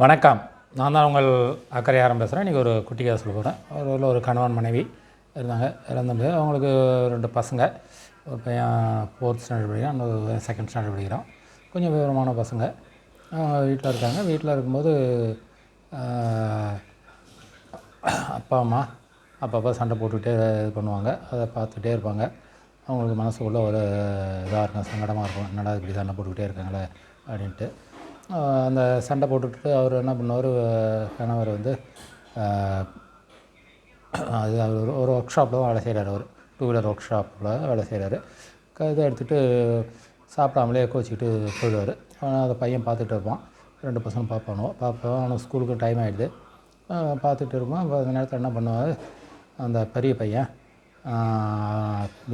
வணக்கம். நான் தான் உங்கள் அக்கறையாரம் பேசுகிறேன். இன்றைக்கி ஒரு குட்டி கதை சொல்ல போகிறேன். ஒரு கணவன் மனைவி இருந்தாங்க. இறந்துட்டு அவங்களுக்கு 2 பசங்க. ஒரு பையன் 4th ஸ்டாண்டர்ட் படிக்கிறான், இன்னொரு 2nd ஸ்டாண்டர்ட் படிக்கிறான். கொஞ்சம் விவரமான பசங்க. வீட்டில் இருக்காங்க. வீட்டில் இருக்கும்போது அப்பா அம்மா அப்பப்போ சண்டை போட்டுக்கிட்டே இது பண்ணுவாங்க. அதை பார்த்துக்கிட்டே இருப்பாங்க. அவங்களுக்கு மனசுக்குள்ளே ஒரு இதாக இருக்கும், சங்கடமாக இருக்கும். என்னடா இப்படி சண்டை போட்டுக்கிட்டே இருக்காங்களே அப்படின்ட்டு. அந்த சண்டை போட்டுக்கிட்டு அவர் என்ன பண்ணுவார், கணவர் வந்து அது அவர் ஒரு ஒர்க் ஷாப்பில் தான் வேலை செய்கிறார். அவர் 2 வீலர் ஒர்க் ஷாப்பில் வேலை செய்கிறாரு. இதை எடுத்துகிட்டு சாப்பிடாமலே கோச்சிக்கிட்டு போயிடுவார். அந்த பையன் பார்த்துட்டு இருப்பான். 2 பசங்க பார்ப்பான். அவனுக்கு ஸ்கூலுக்கு டைம் ஆகிடுது. பார்த்துட்டு இருப்பான். அந்த நேரத்தில் என்ன பண்ணுவார், அந்த பெரிய பையன்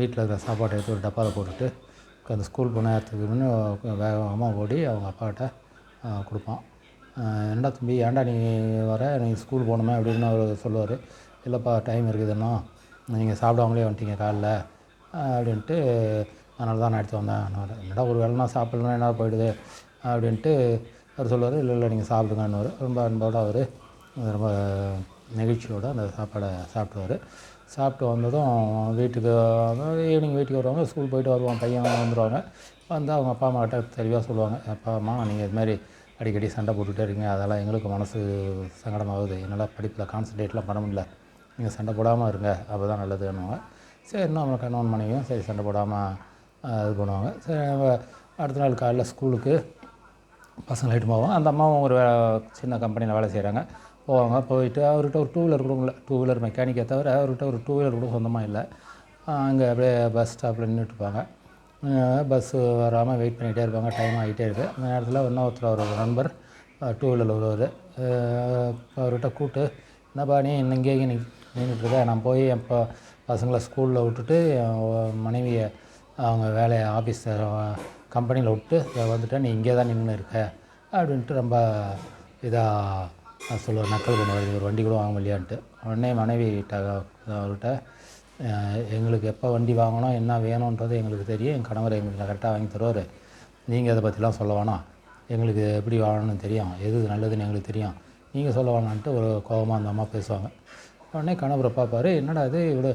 வீட்டில் இருக்கிற சாப்பாட்டை எடுத்து ஒரு டப்பாவில் போட்டுட்டு அந்த ஸ்கூல் போன நேரத்துக்கு முன்னே வேகமாக ஓடி அவங்க அப்பாக்கிட்ட கொடுப்பான். ஏன்டா தம்பி, ஏன்டா நீ வர, நீ ஸ்கூல் போகணுமே அப்படின்னு அவர் சொல்லுவார். இல்லைப்பா, டைம் இருக்குதுன்னா நீங்கள் சாப்பிடாமலே வந்துட்டீங்க காலைல அப்படின்ட்டு, அதனால தான் நான் எடுத்து வந்தேன். என்னடா ஒரு வேலைனா சாப்பிட்லன்னா என்ன போயிடுது அப்படின்ட்டு அவர் சொல்லுவார். இல்லை நீங்கள் சாப்பிடுங்கன்னு ரொம்ப அன்போடு அவர் ரொம்ப நெகிழ்ச்சியோடு அந்த சாப்பாடை சாப்பிடுவார். சாப்பிட்டு வந்ததும் வீட்டுக்கு ஈவினிங் வீட்டுக்கு வருவாங்க. ஸ்கூல் போயிட்டு வருவான், பையன் வந்துடுவாங்க. வந்து அவங்க அப்பா அம்மா கிட்ட தெளிவாக சொல்லுவாங்க, அப்பா அம்மா நீங்கள் இதுமாதிரி அடிக்கடி சண்டை போட்டுகிட்டே இருக்கீங்க, அதெல்லாம் எங்களுக்கு மனசு சங்கடமாகுது, என்னால் படிப்பில் கான்சன்ட்ரேட்லாம் பண்ண முடியல, நீங்கள் சண்டை போடாமல் இருங்க, அப்போ தான் நல்லதுன்னுவாங்க. சரி, நம்ம கணவன் மனைவியும் சரி சண்டை போடாமல் இது பண்ணுவாங்க. சரி, அடுத்த நாள் காலைல ஸ்கூலுக்கு பசங்களை இட்டு போவாங்க. அந்த அம்மாவும் ஒரு சின்ன கம்பெனியில் வேலை செய்கிறாங்க. போயிட்டு அவர்கிட்ட ஒரு 2 வீலர் கூட இல்லை, 2 வீலர் மெக்கானிக்கை தவிர அவர்கிட்ட ஒரு 2 வீலர் கூட சொந்தமாக இல்லை. அங்கே அப்படியே பஸ் ஸ்டாப்பில் நின்றுட்டுருப்பாங்க. பஸ்ஸு வராமல் வெயிட் பண்ணிகிட்டே இருப்பாங்க. டைம் ஆகிட்டே இருக்குது. அந்த நேரத்தில் இன்னொருத்தர் ஒரு நண்பர் 2 வீலரில் வருவார். அவர்கிட்ட கூப்பிட்டு, என்னப்பா நீ இங்கேயே நின்றுட்டுருக்க, நான் போய் என் பசங்களை ஸ்கூலில் விட்டுட்டு என் மனைவியை அவங்க வேலையை ஆஃபீஸில் கம்பெனியில் விட்டு வந்துட்டேன், நீ இங்கே தான் நின்று இருக்க அப்படின்ட்டு ரொம்ப இதாக சொல்லுவார், நக்கல் பண்ணுவார். ஒரு வண்டி கூட வாங்க முடியான்ட்டு. உடனே மனைவிகிட்ட அவர்கிட்ட, எங்களுக்கு எப்போ வண்டி வாங்கணும், என்ன வேணுன்றது எங்களுக்கு தெரியும், என் கணவர் எங்களுக்கு கரெக்டாக வாங்கி தருவார், நீங்கள் அதை பற்றிலாம் சொல்ல வேணாம், எங்களுக்கு எப்படி வாங்கணும்னு தெரியும், எது நல்லதுன்னு எங்களுக்கு தெரியும், நீங்கள் சொல்ல வேணான்ட்டு ஒரு கோபமாக அந்த அம்மா பேசுவாங்க. உடனே கணவரை பார்ப்பார், என்னடா இது இவ்வளோ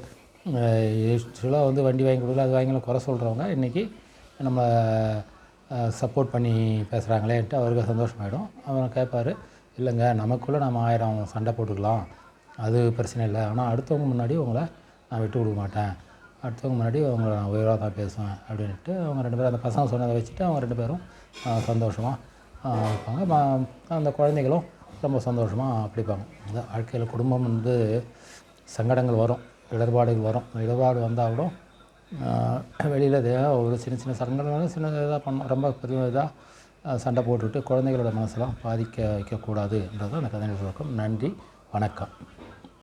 யூஸ்வலாக வந்து வண்டி வாங்கி கொடுக்கல அது வாங்கிலாம் குறை சொல்கிறவங்க இன்றைக்கி நம்ம சப்போர்ட் பண்ணி பேசுகிறாங்களேன்ட்டு அவருக்கு சந்தோஷமாயிடும். அவர் கேட்பார், இல்லைங்க நமக்குள்ளே நம்ம 1000 சண்டை போட்டுக்கலாம், அது பிரச்சனை இல்லை, ஆனால் அடுத்தவங்க முன்னாடி உங்களை நான் விட்டு கொடுக்க மாட்டேன், அடுத்தவங்க முன்னாடி அவங்கள நான் உயராக தான் பேசுவேன் அப்படின்ட்டு அவங்க 2 பேரும் அந்த பசங்க சொன்னதை வச்சுட்டு அவங்க 2 பேரும் சந்தோஷமாக இருப்பாங்க. அந்த குழந்தைகளும் ரொம்ப சந்தோஷமாக பிடிப்பாங்க. அந்த வாழ்க்கையில் குடும்பம் வந்து சங்கடங்கள் வரும், இடர்பாடுகள் வரும். இடர்பாடு வந்தால் கூட வெளியில் ஒரு சின்ன சின்ன சங்கடங்களும் சின்ன இதாக பண்ணணும், ரொம்ப பெரிய இதாக சண்டை போட்டுவிட்டு குழந்தைகளோட மனசெல்லாம் பாதிக்க வைக்கக்கூடாதுன்றது அந்த கதையின் நோக்கம். நன்றி, வணக்கம்.